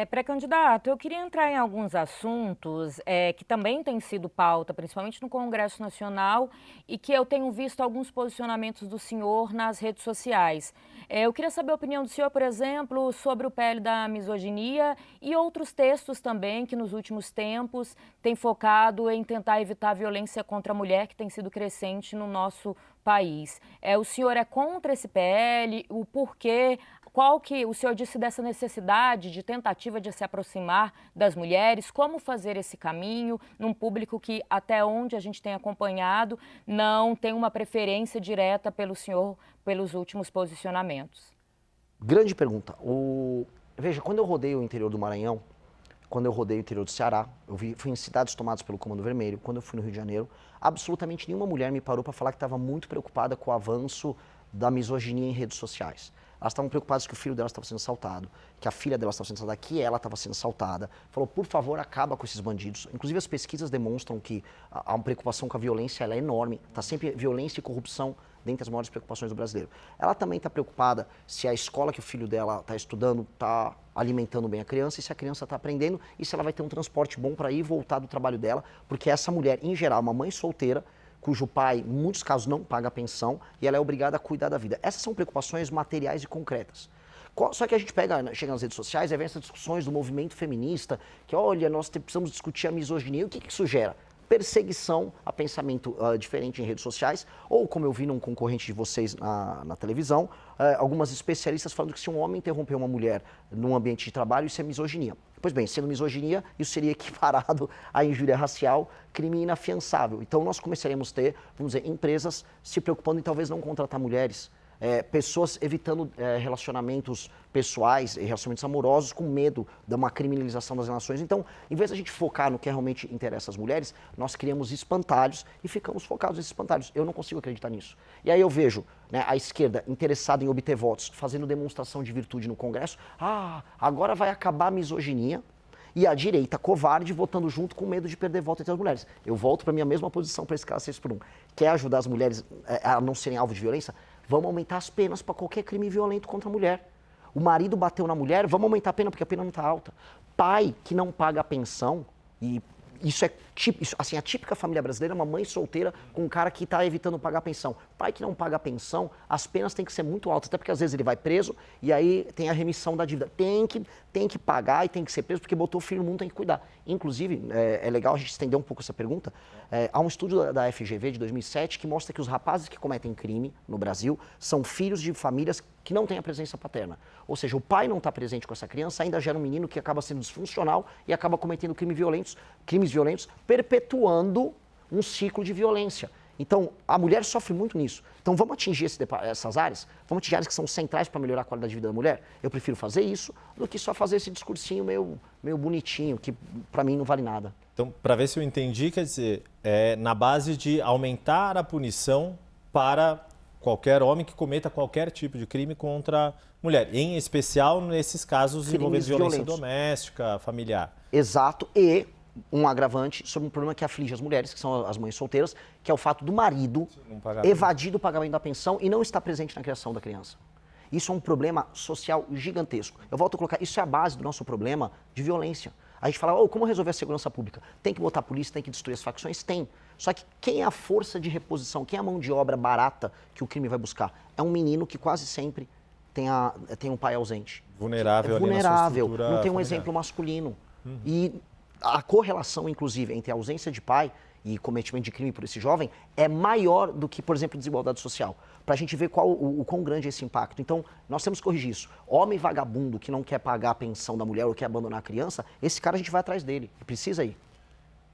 Pré-candidato, eu queria entrar em alguns assuntos que também têm sido pauta, principalmente no Congresso Nacional, e que eu tenho visto alguns posicionamentos do senhor nas redes sociais. Eu queria saber a opinião do senhor, por exemplo, sobre o PL da misoginia e outros textos também que nos últimos tempos têm focado em tentar evitar a violência contra a mulher, que tem sido crescente no nosso país. O senhor é contra esse PL? O porquê? Qual que o senhor disse dessa necessidade de tentativa de se aproximar das mulheres? Como fazer esse caminho num público que, até onde a gente tem acompanhado, não tem uma preferência direta pelo senhor pelos últimos posicionamentos? Grande pergunta. Veja, quando eu rodei o interior do Maranhão, quando eu rodei o interior do Ceará, fui em cidades tomadas pelo Comando Vermelho, quando eu fui no Rio de Janeiro, absolutamente nenhuma mulher me parou para falar que estava muito preocupada com o avanço da misoginia em redes sociais. Elas estavam preocupadas que o filho delas estava sendo assaltado, que a filha delas estava sendo assaltada, que ela estava sendo assaltada. Falou, por favor, acaba com esses bandidos. Inclusive, as pesquisas demonstram que há uma preocupação com a violência, ela é enorme. Está sempre violência e corrupção dentre as maiores preocupações do brasileiro. Ela também está preocupada se a escola que o filho dela está estudando está alimentando bem a criança, e se a criança está aprendendo, e se ela vai ter um transporte bom para ir e voltar do trabalho dela, porque essa mulher, em geral, uma mãe solteira, cujo pai, em muitos casos, não paga a pensão e ela é obrigada a cuidar da vida. Essas são preocupações materiais e concretas. Só que a gente chega nas redes sociais e vem essas discussões do movimento feminista, que olha, nós precisamos discutir a misoginia. E o que isso gera? Perseguição a pensamento diferente em redes sociais, ou como eu vi num concorrente de vocês na televisão, algumas especialistas falando que se um homem interromper uma mulher num ambiente de trabalho, isso é misoginia. Pois bem, sendo misoginia, isso seria equiparado à injúria racial, crime inafiançável. Então nós começaremos a ter, vamos dizer, empresas se preocupando em talvez não contratar mulheres, pessoas evitando relacionamentos pessoais e relacionamentos amorosos com medo de uma criminalização das relações. Então, em vez de a gente focar no que realmente interessa às mulheres, nós criamos espantalhos e ficamos focados nesses espantalhos. Eu não consigo acreditar nisso. E aí eu vejo, né, a esquerda interessada em obter votos, fazendo demonstração de virtude no Congresso. Agora vai acabar a misoginia. E a direita covarde votando junto com medo de perder voto entre as mulheres. Eu volto para a minha mesma posição para esse caso 6x1. Quer ajudar as mulheres a não serem alvo de violência? Vamos aumentar as penas para qualquer crime violento contra a mulher. O marido bateu na mulher, vamos aumentar a pena porque a pena não está alta. Pai que não paga a pensão, e isso é assim, a típica família brasileira, uma mãe solteira com um cara que está evitando pagar a pensão. Pai que não paga a pensão, as penas têm que ser muito altas, até porque às vezes ele vai preso e aí tem a remissão da dívida. Tem que pagar e tem que ser preso porque botou o filho no mundo, tem que cuidar. Inclusive, é legal a gente estender um pouco essa pergunta. Há um estudo da FGV de 2007 que mostra que os rapazes que cometem crime no Brasil são filhos de famílias que não têm a presença paterna. Ou seja, o pai não está presente com essa criança, ainda gera um menino que acaba sendo disfuncional e acaba cometendo crimes violentos, perpetuando um ciclo de violência. Então, a mulher sofre muito nisso. Então, vamos atingir essas áreas? Vamos atingir áreas que são centrais para melhorar a qualidade de vida da mulher? Eu prefiro fazer isso do que só fazer esse discursinho meio bonitinho, que para mim não vale nada. Então, para ver se eu entendi, quer dizer, na base de aumentar a punição para qualquer homem que cometa qualquer tipo de crime contra a mulher, em especial nesses casos envolvendo violência doméstica, familiar. Exato, e um agravante sobre um problema que aflige as mulheres, que são as mães solteiras, que é o fato do marido evadir do pagamento da pensão e não estar presente na criação da criança. Isso é um problema social gigantesco. Eu volto a colocar, isso é a base do nosso problema de violência. A gente fala, como resolver a segurança pública? Tem que botar a polícia, tem que destruir as facções? Tem. Só que quem é a força de reposição, quem é a mão de obra barata que o crime vai buscar? É um menino que quase sempre tem um pai ausente. Vulnerável, não tem um exemplo masculino. E a correlação, inclusive, entre a ausência de pai e cometimento de crime por esse jovem é maior do que, por exemplo, desigualdade social. Para a gente ver o quão grande é esse impacto. Então, nós temos que corrigir isso. Homem vagabundo que não quer pagar a pensão da mulher ou quer abandonar a criança, esse cara a gente vai atrás dele. Precisa ir.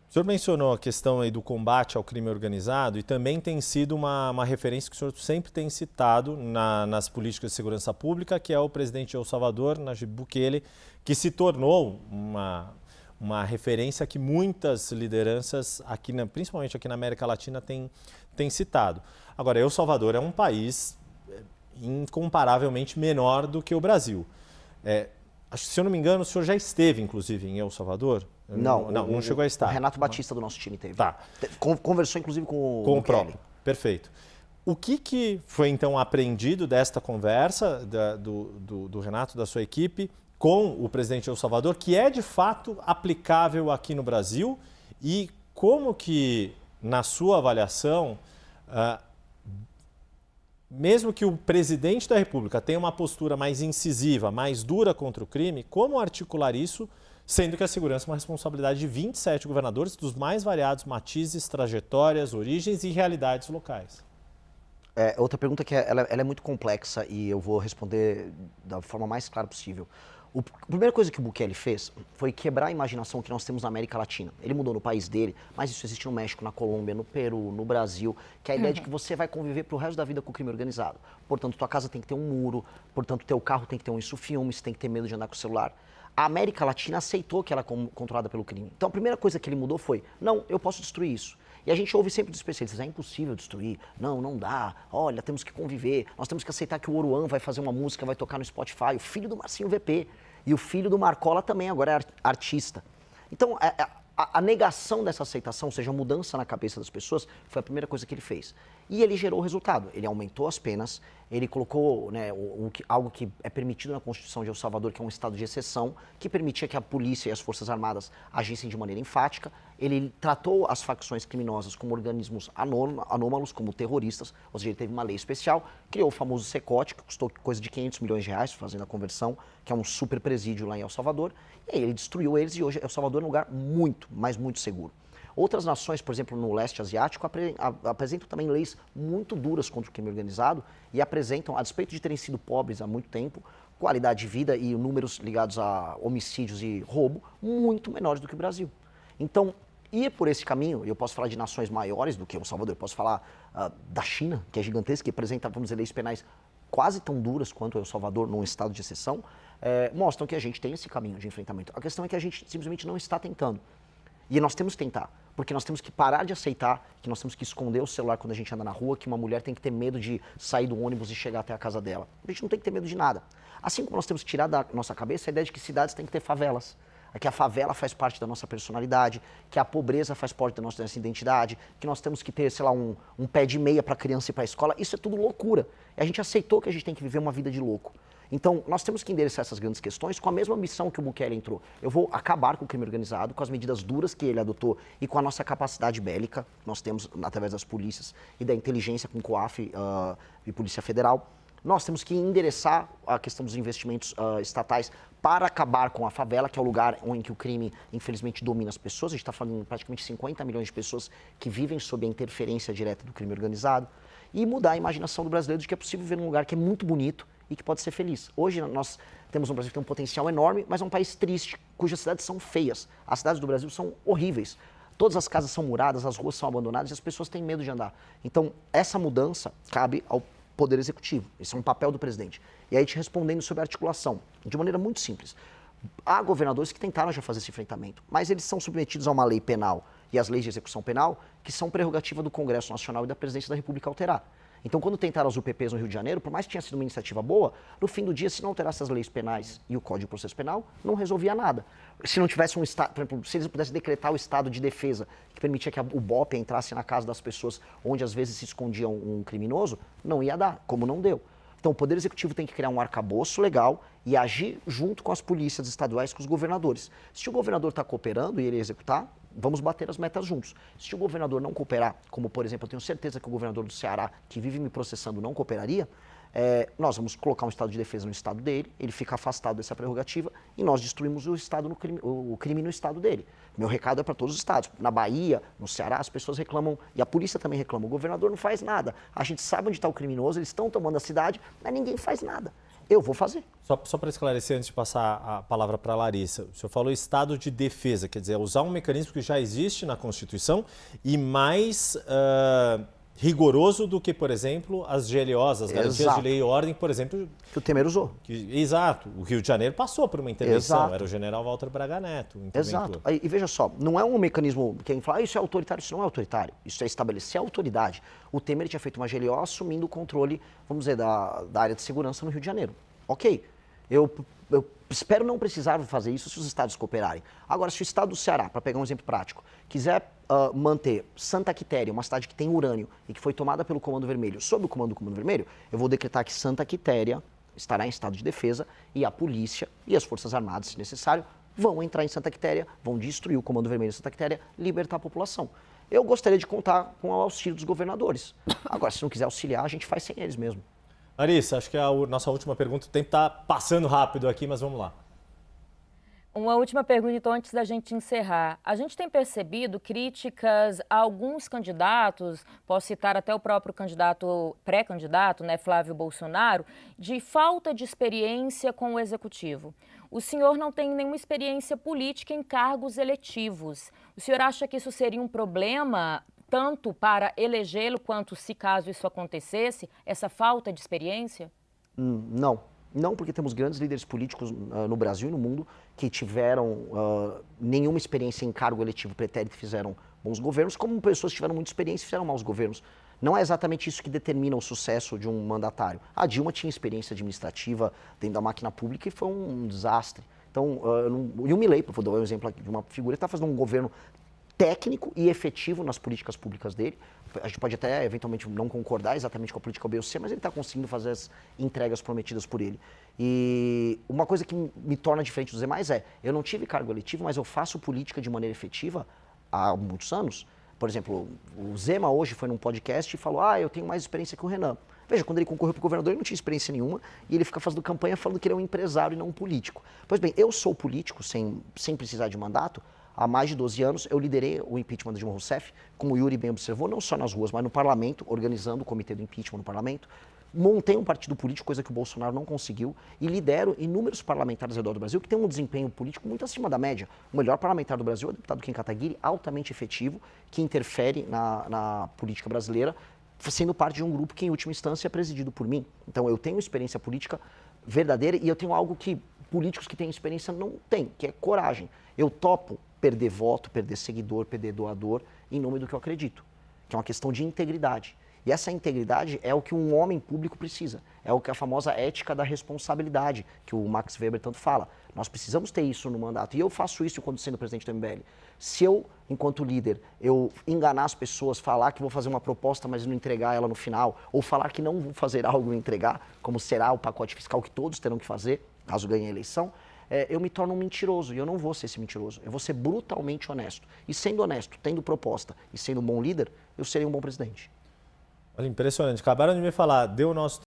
O senhor mencionou a questão aí do combate ao crime organizado e também tem sido uma referência que o senhor sempre tem citado nas políticas de segurança pública, que é o presidente de El Salvador, Nayib Bukele, que se tornou uma referência que muitas lideranças, principalmente aqui na América Latina, têm citado. Agora, El Salvador é um país incomparavelmente menor do que o Brasil. Acho que, se eu não me engano, o senhor já esteve, inclusive, em El Salvador? Não chegou a estar. O Renato Batista do nosso time teve. Tá. Conversou, inclusive, com o próprio. Perfeito. O que foi, então, aprendido desta conversa do Renato, da sua equipe, com o presidente El Salvador, que é de fato aplicável aqui no Brasil, e como que, na sua avaliação, mesmo que o presidente da República tenha uma postura mais incisiva, mais dura contra o crime, como articular isso, sendo que a segurança é uma responsabilidade de 27 governadores dos mais variados matizes, trajetórias, origens e realidades locais? Outra pergunta que ela é muito complexa e eu vou responder da forma mais clara possível. A primeira coisa que o Bukele fez foi quebrar a imaginação que nós temos na América Latina. Ele mudou no país dele, mas isso existe no México, na Colômbia, no Peru, no Brasil, que é a ideia de que você vai conviver pro resto da vida com o crime organizado. Portanto, tua casa tem que ter um muro, portanto, teu carro tem que ter um isso-filme, você tem que ter medo de andar com o celular. A América Latina aceitou que ela é controlada pelo crime. Então, a primeira coisa que ele mudou foi, não, eu posso destruir isso. E a gente ouve sempre dos especialistas, é impossível destruir, não dá, olha, temos que conviver, nós temos que aceitar que o Oruan vai fazer uma música, vai tocar no Spotify, o filho do Marcinho VP, e o filho do Marcola também agora é artista. Então, a negação dessa aceitação, ou seja, a mudança na cabeça das pessoas, foi a primeira coisa que ele fez. E ele gerou o resultado, ele aumentou as penas, ele colocou, né, algo que é permitido na Constituição de El Salvador, que é um estado de exceção, que permitia que a polícia e as forças armadas agissem de maneira enfática. Ele tratou as facções criminosas como organismos anômalos, como terroristas, ou seja, ele teve uma lei especial, criou o famoso Secote, que custou coisa de 500 milhões de reais, fazendo a conversão, que é um super presídio lá em El Salvador, e aí ele destruiu eles e hoje El Salvador é um lugar muito, mas muito seguro. Outras nações, por exemplo, no leste asiático, apresentam também leis muito duras contra o crime organizado e apresentam, a despeito de terem sido pobres há muito tempo, qualidade de vida e números ligados a homicídios e roubo muito menores do que o Brasil. Então, ir por esse caminho, e eu posso falar de nações maiores do que El Salvador, eu posso falar da China, que é gigantesca, que apresenta, vamos dizer, leis penais quase tão duras quanto El Salvador, num estado de exceção, mostram que a gente tem esse caminho de enfrentamento. A questão é que a gente simplesmente não está tentando. E nós temos que tentar, porque nós temos que parar de aceitar que nós temos que esconder o celular quando a gente anda na rua, que uma mulher tem que ter medo de sair do ônibus e chegar até a casa dela. A gente não tem que ter medo de nada. Assim como nós temos que tirar da nossa cabeça a ideia de que cidades têm que ter favelas, que a favela faz parte da nossa personalidade, que a pobreza faz parte da nossa identidade, que nós temos que ter, sei lá, um pé de meia para a criança ir para a escola. Isso é tudo loucura. E a gente aceitou que a gente tem que viver uma vida de louco. Então, nós temos que endereçar essas grandes questões com a mesma missão que o Bukele entrou. Eu vou acabar com o crime organizado, com as medidas duras que ele adotou e com a nossa capacidade bélica, nós temos através das polícias e da inteligência com COAF e Polícia Federal. Nós temos que endereçar a questão dos investimentos estatais para acabar com a favela, que é o lugar em que o crime, infelizmente, domina as pessoas. A gente está falando de praticamente 50 milhões de pessoas que vivem sob a interferência direta do crime organizado. E mudar a imaginação do brasileiro de que é possível viver num lugar que é muito bonito e que pode ser feliz. Hoje nós temos um Brasil que tem um potencial enorme, mas é um país triste, cujas cidades são feias. As cidades do Brasil são horríveis. Todas as casas são muradas, as ruas são abandonadas e as pessoas têm medo de andar. Então, essa mudança cabe ao Poder Executivo. Esse é um papel do presidente. E aí, te respondendo sobre a articulação, de maneira muito simples. Há governadores que tentaram já fazer esse enfrentamento, mas eles são submetidos a uma lei penal e às leis de execução penal, que são prerrogativa do Congresso Nacional e da Presidência da República alterar. Então, quando tentaram as UPPs no Rio de Janeiro, por mais que tenha sido uma iniciativa boa, no fim do dia, se não alterasse as leis penais e o Código de Processo Penal, não resolvia nada. Se não tivesse um estado, por exemplo, se eles pudessem decretar o estado de defesa, que permitia que o BOP entrasse na casa das pessoas onde às vezes se escondia um criminoso, não ia dar, como não deu. Então, o Poder Executivo tem que criar um arcabouço legal e agir junto com as polícias estaduais, com os governadores. Se o governador está cooperando e ele executar, vamos bater as metas juntos. Se o governador não cooperar, como, por exemplo, eu tenho certeza que o governador do Ceará, que vive me processando, não cooperaria, nós vamos colocar um estado de defesa no estado dele, ele fica afastado dessa prerrogativa e nós destruímos o crime no estado dele. Meu recado é para todos os estados. Na Bahia, no Ceará, as pessoas reclamam, e a polícia também reclama, o governador não faz nada. A gente sabe onde está o criminoso, eles estão tomando a cidade, mas ninguém faz nada. Eu vou fazer. Só para esclarecer, antes de passar a palavra para a Larissa, o senhor falou estado de defesa, quer dizer, usar um mecanismo que já existe na Constituição e mais rigoroso do que, por exemplo, as GLOs, as garantias de lei e ordem, por exemplo. Que o Temer usou. Exato. O Rio de Janeiro passou por uma intervenção, Exato. era o general Walter Braga Neto. Exato. E veja só, não é um mecanismo, quem fala, isso é autoritário, isso não é autoritário, isso é estabelecer a autoridade. O Temer tinha feito uma GLO assumindo o controle, vamos dizer, da área de segurança no Rio de Janeiro. Ok, eu espero não precisar fazer isso se os estados cooperarem. Agora, se o estado do Ceará, para pegar um exemplo prático, quiser manter Santa Quitéria, uma cidade que tem urânio e que foi tomada pelo Comando Vermelho, sob o comando do Comando Vermelho, eu vou decretar que Santa Quitéria estará em estado de defesa e a polícia e as Forças Armadas, se necessário, vão entrar em Santa Quitéria, vão destruir o Comando Vermelho de Santa Quitéria, libertar a população. Eu gostaria de contar com o auxílio dos governadores. Agora, se não quiser auxiliar, a gente faz sem eles mesmo. Larissa, acho que a nossa última pergunta, o tempo está passando rápido aqui, mas vamos lá. Uma última pergunta, então, antes da gente encerrar. A gente tem percebido críticas a alguns candidatos, posso citar até o próprio candidato, pré-candidato, né, Flávio Bolsonaro, de falta de experiência com o executivo. O senhor não tem nenhuma experiência política em cargos eletivos. O senhor acha que isso seria um problema, tanto para elegê-lo, quanto se caso isso acontecesse, essa falta de experiência? Não. Não, porque temos grandes líderes políticos no Brasil e no mundo que tiveram nenhuma experiência em cargo eletivo pretérito e fizeram bons governos, como pessoas que tiveram muita experiência e fizeram maus governos. Não é exatamente isso que determina o sucesso de um mandatário. A Dilma tinha experiência administrativa dentro da máquina pública e foi um desastre. Então, e o Milei, vou dar um exemplo aqui de uma figura que está fazendo um governo técnico e efetivo nas políticas públicas dele. A gente pode até, eventualmente, não concordar exatamente com a política B ou C, mas ele está conseguindo fazer as entregas prometidas por ele. E uma coisa que me torna diferente dos demais eu não tive cargo eletivo, mas eu faço política de maneira efetiva há muitos anos. Por exemplo, o Zema hoje foi num podcast e falou, eu tenho mais experiência que o Renan. Veja, quando ele concorreu para o governador, ele não tinha experiência nenhuma e ele fica fazendo campanha falando que ele é um empresário e não um político. Pois bem, eu sou político sem precisar de mandato. Há mais de 12 anos, eu liderei o impeachment de Dilma Rousseff, como o Yuri bem observou, não só nas ruas, mas no parlamento, organizando o comitê do impeachment no parlamento. Montei um partido político, coisa que o Bolsonaro não conseguiu, e lidero inúmeros parlamentares ao redor do Brasil que têm um desempenho político muito acima da média. O melhor parlamentar do Brasil é o deputado Kim Kataguiri, altamente efetivo, que interfere na política brasileira, sendo parte de um grupo que, em última instância, é presidido por mim. Então, eu tenho experiência política verdadeira e eu tenho algo que políticos que têm experiência não têm, que é coragem. Eu topo perder voto, perder seguidor, perder doador, em nome do que eu acredito, que é uma questão de integridade. E essa integridade é o que um homem público precisa, é o que a famosa ética da responsabilidade, que o Max Weber tanto fala. Nós precisamos ter isso no mandato, e eu faço isso quando sendo presidente do MBL. Se eu, enquanto líder, eu enganar as pessoas, falar que vou fazer uma proposta, mas não entregar ela no final, ou falar que não vou fazer algo e entregar, como será o pacote fiscal que todos terão que fazer, caso ganhe a eleição, eu me torno um mentiroso, e eu não vou ser esse mentiroso. Eu vou ser brutalmente honesto. E sendo honesto, tendo proposta e sendo um bom líder, eu serei um bom presidente. Olha, impressionante. Acabaram de me falar, deu o nosso